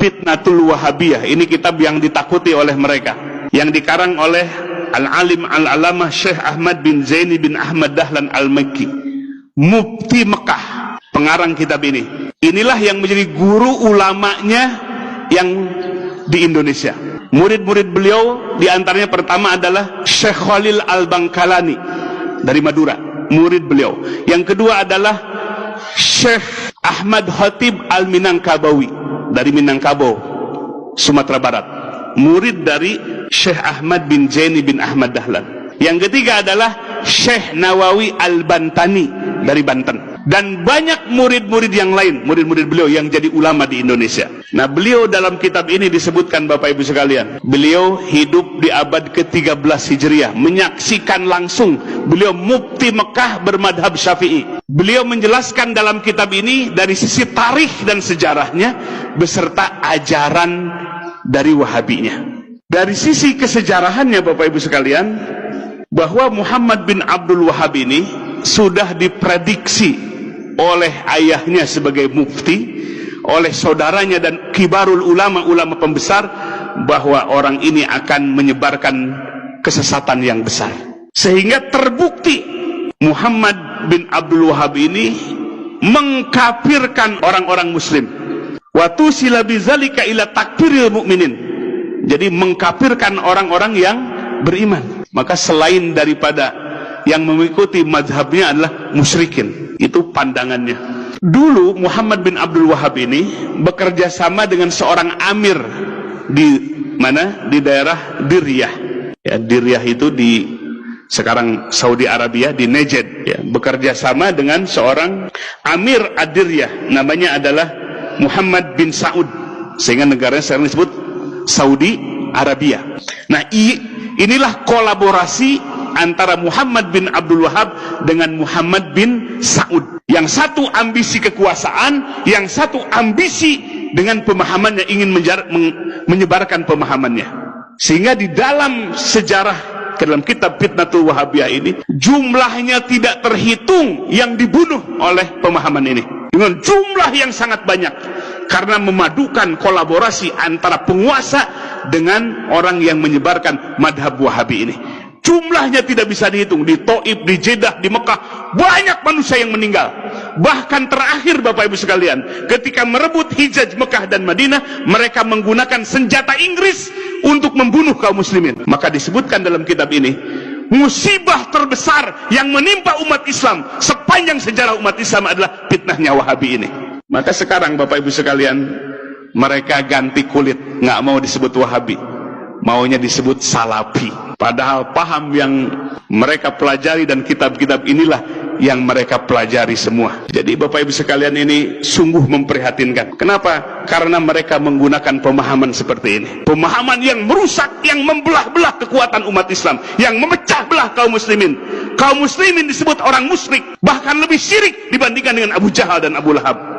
Fitnatul Wahabiyah. Ini kitab yang ditakuti oleh mereka, yang dikarang oleh Al-Alim Al-Alamah Syekh Ahmad bin Zaini bin Ahmad Dahlan Al-Makki, Mufti Mekah, pengarang kitab ini. Inilah yang menjadi guru ulamanya yang di Indonesia. Murid-murid beliau diantaranya pertama adalah Syekh Khalil Al-Bangkalani dari Madura, murid beliau. Yang kedua adalah Syekh Ahmad Khatib Al-Minangkabawi dari Minangkabau, Sumatera Barat, murid dari Syekh Ahmad bin Zaini bin Ahmad Dahlan. Yang ketiga adalah Syekh Nawawi Al-Bantani dari Banten. Dan banyak murid-murid yang lain, murid-murid beliau yang jadi ulama di Indonesia. Nah, beliau dalam kitab ini disebutkan, Bapak Ibu sekalian, beliau hidup di abad ke-13 Hijriah, menyaksikan langsung. Beliau mufti Mekah bermadhab Syafi'i. Beliau menjelaskan dalam kitab ini dari sisi tarikh dan sejarahnya beserta ajaran dari Wahabinya. Dari sisi kesejarahannya, Bapak Ibu sekalian, bahwa Muhammad bin Abdul Wahab ini sudah diprediksi oleh ayahnya sebagai mufti, oleh saudaranya dan kibarul ulama pembesar, bahwa orang ini akan menyebarkan kesesatan yang besar. Sehingga terbukti Muhammad bin Abdul Wahab ini mengkafirkan orang-orang muslim. Wa tusila bizalika ila takfiril mu'minin. Jadi mengkafirkan orang-orang yang beriman. Maka selain daripada yang mengikuti mazhabnya adalah musyrikin. Itu pandangannya. Dulu Muhammad bin Abdul Wahab ini bekerja sama dengan seorang amir di mana? Di daerah Diryah. Ya, Diryah itu di sekarang Saudi Arabia, di Najd. Ya, bekerja sama dengan seorang amir Ad-Diryah, namanya adalah Muhammad bin Saud, sehingga negaranya sekarang disebut Saudi Arabia. Nah, inilah kolaborasi antara Muhammad bin Abdul Wahab dengan Muhammad bin Saud. Yang satu ambisi kekuasaan, yang satu ambisi dengan pemahamannya, ingin menyebarkan pemahamannya. Sehingga di dalam sejarah, dalam kitab Fitnatul Wahabiyah ini, jumlahnya tidak terhitung yang dibunuh oleh pemahaman ini, dengan jumlah yang sangat banyak, karena memadukan kolaborasi antara penguasa dengan orang yang menyebarkan madhab Wahabi ini. Jumlahnya tidak bisa dihitung. Di Taif, di Jeddah, di Mekah, banyak manusia yang meninggal. Bahkan terakhir, Bapak Ibu sekalian, ketika merebut Hijaz Mekah dan Madinah, mereka menggunakan senjata Inggris untuk membunuh kaum muslimin. Maka disebutkan dalam kitab ini, musibah terbesar yang menimpa umat Islam sepanjang sejarah umat Islam adalah fitnahnya Wahabi ini. Maka sekarang, Bapak Ibu sekalian, mereka ganti kulit, nggak mau disebut Wahabi, maunya disebut Salafi. Padahal paham yang mereka pelajari dan kitab-kitab inilah yang mereka pelajari semua. Jadi Bapak Ibu sekalian, ini sungguh memprihatinkan. Kenapa? Karena mereka menggunakan pemahaman seperti ini. Pemahaman yang merusak, yang membelah-belah kekuatan umat Islam, yang memecah belah kaum muslimin. Kaum muslimin disebut orang musyrik, bahkan lebih syirik dibandingkan dengan Abu Jahal dan Abu Lahab.